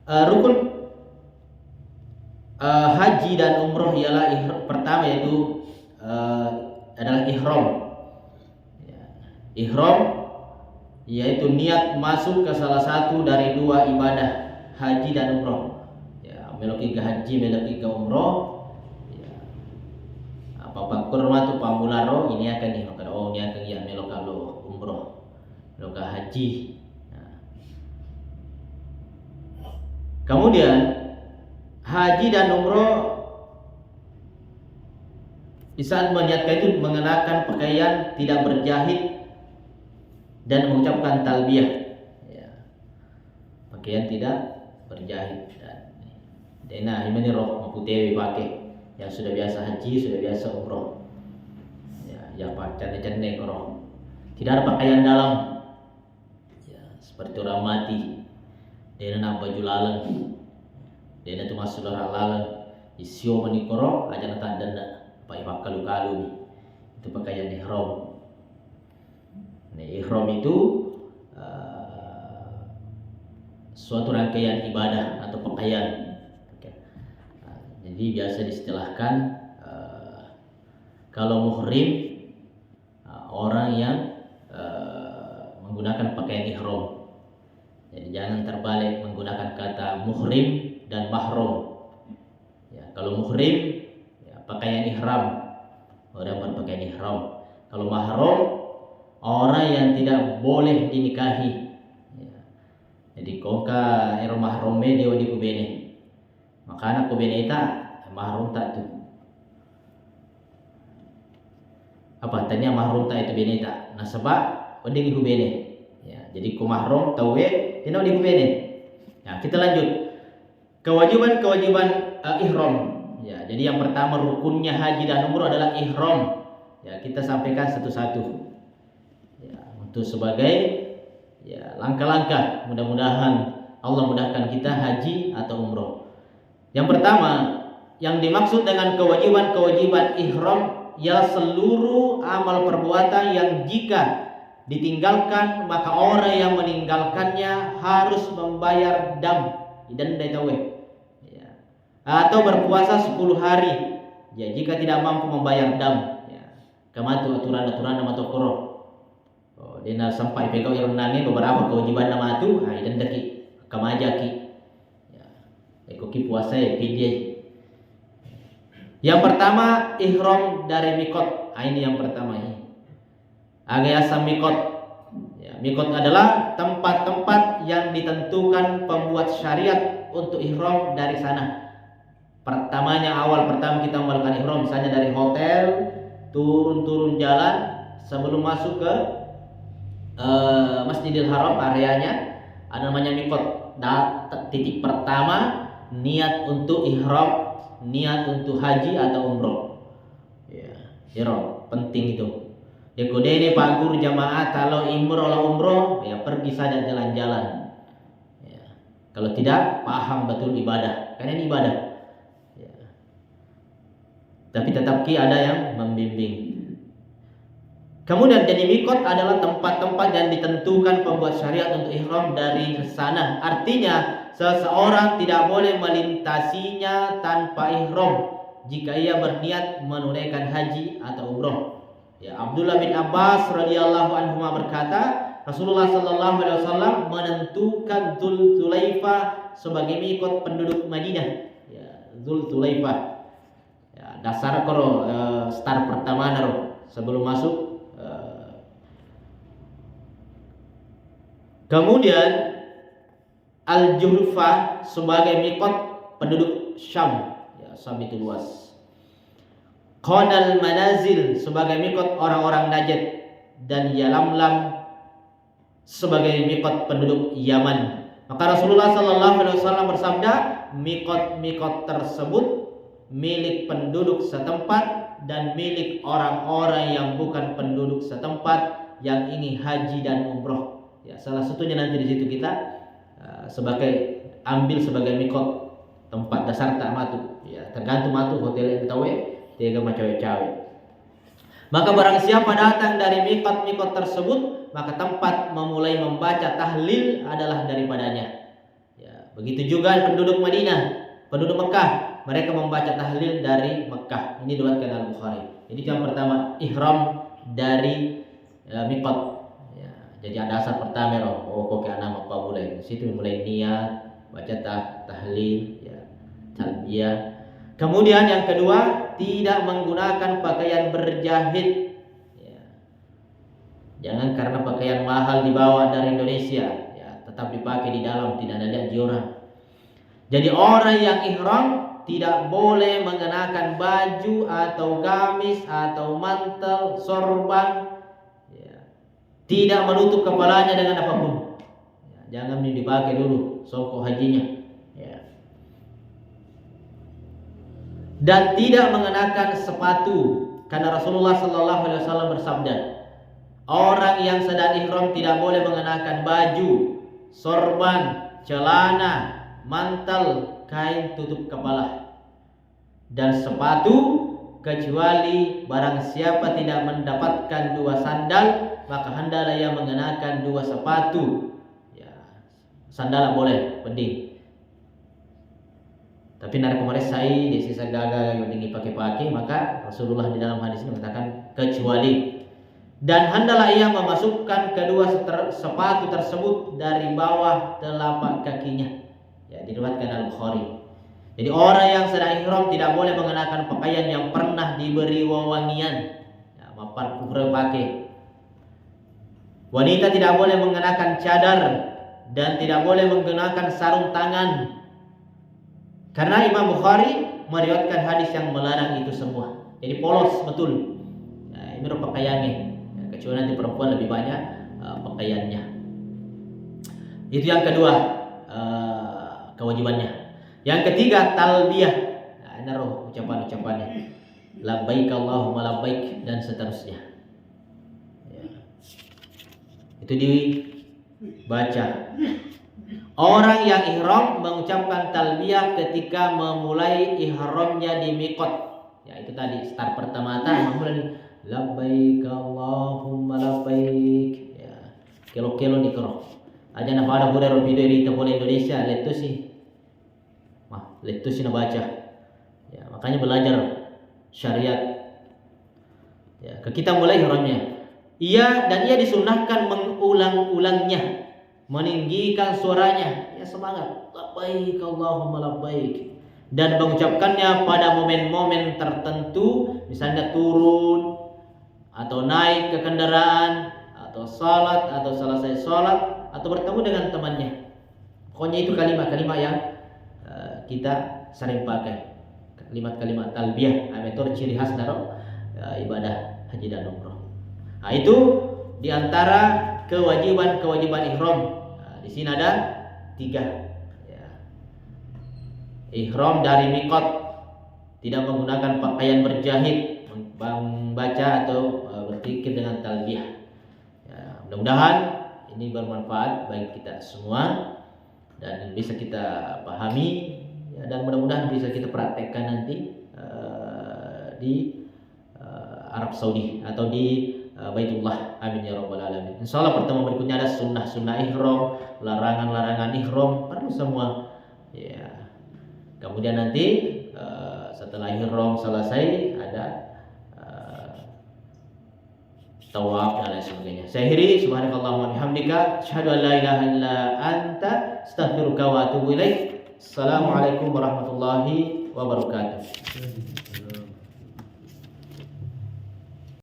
Rukun haji dan umroh ialah pertama yaitu adalah ihram. Ya, ihram yaitu niat masuk ke salah satu dari dua ibadah haji dan umroh. Ya, meloki ke haji, meloki ke umroh. Ya, apa kurma tu pamularo ini akan nih kalau oh ini akan ya melokalo umroh, meloka haji. Kemudian haji dan umroh di saat meniatkan itu mengenakan pakaian tidak berjahit dan mengucapkan talbiyah. Ya, pakaian tidak berjahit dan dena ini roh maputewi pakai yang sudah biasa haji, sudah biasa umroh. Ya pacan-cane roh. Tidak ada pakaian dalam. Ya, seperti orang mati. Dena na baju lalang, dena tu masuk orang lalang, isio manikoro aja nata denda, pai kalu-kalu nih, itu pakaian ihram. Nah, ihram itu suatu rangkaian ibadah atau pakaian. Jadi biasa distilahkan kalau muhrim orang yang menggunakan pakaian ihram. Jadi jangan terbalik menggunakan kata muhrim dan mahram. Ya, kalau muhrim ya, pakaian ihram, orang berpakaian ihram. Kalau mahram orang yang tidak boleh dinikahi. Ya. Jadi kongka ero mahrome dewa di kubene. Makanya kubene ita mahram tak tu. Apa tanya mahram tak itu bene tak? Nah sebab odeng kubene. Ya, jadi ku mahram tawe tidak di kubene. Nah, kita lanjut. Kewajiban ihram. Ya, jadi yang pertama rukunnya haji dan umroh adalah ihram. Ya, kita sampaikan satu-satu. Ya, untuk sebagai ya langkah-langkah mudah-mudahan Allah mudahkan kita haji atau umroh. Yang pertama, yang dimaksud dengan kewajiban ihram ialah seluruh amal perbuatan yang jika ditinggalkan maka orang yang meninggalkannya harus membayar denda tawe ya. Atau berpuasa 10 hari ya jika tidak mampu membayar dam ya. Kamatu aturan nama tokoro dena sampai pegau irunange beberapa kewajiban nama tu denda ki kamaja ki ya ekoki puasa ya pidye. Yang pertama ihram dari mikot. Ini yang pertama ini. Agayasa mikot. Ya, mikot adalah tempat-tempat yang ditentukan pembuat syariat untuk ihram dari sana. Awal pertama kita melakukan ihram misalnya dari hotel, turun jalan sebelum masuk ke Masjidil Haram areanya ada namanya mikot. Titik pertama niat untuk ihram, niat untuk haji atau umroh. Ya, ihram penting itu. Ya kode ini Pak Guru jamaah kalau umroh ya pergi saja jalan-jalan. Ya. Kalau tidak paham betul ibadah, karena ini ibadah. Ya. Tapi tetap ada yang membimbing. Kemudian jadi mikot adalah tempat-tempat yang ditentukan pembuat syariat untuk ihram dari sana. Artinya seseorang tidak boleh melintasinya tanpa ihram jika ia berniat menunaikan haji atau umroh. Ya, Abdullah bin Abbas radhiyallahu anhu berkata, Rasulullah sallallahu alaihi wasallam menentukan Dzulhulaifah sebagai mikot penduduk Madinah. Ya, Dzulhulaifah. Ya, dasar koro start pertama naro sebelum masuk. Kemudian Al-Juhfa sebagai mikot penduduk Syam. Ya, Syam itu luas. Qanal Manazil sebagai mikot orang-orang Najd dan Yalamlam sebagai mikot penduduk Yaman. Maka Rasulullah sallallahu alaihi wasallam bersabda, mikot-mikot tersebut milik penduduk setempat dan milik orang-orang yang bukan penduduk setempat yang ingin haji dan umroh. Ya, salah satunya nanti di situ kita ambil sebagai mikot tempat dasar tak matu. Ya, tergantung matu hotel yang tahu tiga cawe-cawe. Maka barang siapa datang dari mikot-mikot tersebut, maka tempat memulai membaca tahlil adalah daripadanya. Ya, Begitu juga penduduk Madinah, penduduk Mekah, mereka membaca tahlil dari Mekah. Ini diriwayatkan Al-Bukhari. Jadi yang pertama ihram dari miqat. Ya, jadi ada asal pertama kok ke nama apa boleh. Di situ mulai niat, baca tahlil, ya, talbiyah. Kemudian yang kedua, tidak menggunakan pakaian berjahit. Ya. Jangan karena pakaian mahal dibawa dari Indonesia, ya, tetap dipakai di dalam, tidak ada orang. Jadi orang yang ihram tidak boleh mengenakan baju atau gamis atau mantel, sorban, ya. Tidak menutup kepalanya dengan apapun. Ya, jangan dipakai dulu songkok hajinya. Ya. Dan tidak mengenakan sepatu, karena Rasulullah SAW bersabda, orang yang sedang ihram tidak boleh mengenakan baju, sorban, celana, mantel, kain tutup kepala, dan sepatu, kecuali barang siapa tidak mendapatkan 2 sandal, maka hendaklah ia mengenakan 2 sepatu. Ya, sandal boleh, penting. Tapi nara kemarin saya di sisa gagal yang dipakai, maka Rasulullah di dalam hadis ini mengatakan kecuali. Dan hendaklah ia memasukkan kedua sepatu tersebut dari bawah telapak kakinya. Ya, diriwayatkan Al-Bukhari. Jadi orang yang sedang ihram tidak boleh mengenakan pakaian yang pernah diberi wewangian. Ya, mapar kufur pakai. Wanita tidak boleh mengenakan cadar dan tidak boleh menggunakan sarung tangan. Karena Imam Bukhari meriwayatkan hadis yang melarang itu semua. Jadi polos betul. Nah, ini pakaiannya. Ya, kecuali nanti perempuan lebih banyak pakaiannya. Itu yang kedua kewajibannya. Yang ketiga talbiyah. Nah, ini ucapan-ucapannya. Labbaik Allahumma labbaik dan seterusnya. Ya. Itu dibaca. Orang yang ihram mengucapkan talbiyah ketika memulai ihramnya di miqat. Ya, itu tadi start pertama memulai labbaik Allahumma labbaik. Ya, kelo-kelo dikero. Aja na pada budaya video di boleh Indonesia letu sih. Letu sih baca. Ya, makanya belajar syariat. Ya, kita mulai ihramnya. Dan ia disunahkan mengulang-ulangnya. Meninggikan suaranya, ya semangat, labbaik Allahumma labbaik, dan mengucapkannya pada momen-momen tertentu, misalnya turun atau naik ke kendaraan atau salat atau selesai salat atau bertemu dengan temannya. Pokoknya itu kalimat-kalimat yang kita sering pakai, kalimat-kalimat talbiyah, metode ciri khas dari ibadah haji dan umroh. Nah, itu diantara kewajiban ihram. Di sini ada 3. Ya. Ihram dari miqat, tidak menggunakan pakaian berjahit, membaca atau berzikir dengan talbiyah. Ya, mudah-mudahan ini bermanfaat bagi kita semua dan bisa kita pahami, ya, dan mudah-mudahan bisa kita praktekkan nanti di Arab Saudi atau di Baitullah. Amin ya rabbal alamin. Insyaallah pertemuan berikutnya ada sunnah ihram, larangan ihram, perlu semua. Ya. Kemudian nanti setelah ihram selesai ada tawaf dan lain sebagainya. Saya akhiri, subhanakallahumma bihamdika asyhadu an la ilaha illa anta astaghfiruka wa atubu ilaik. Assalamualaikum warahmatullahi wabarakatuh.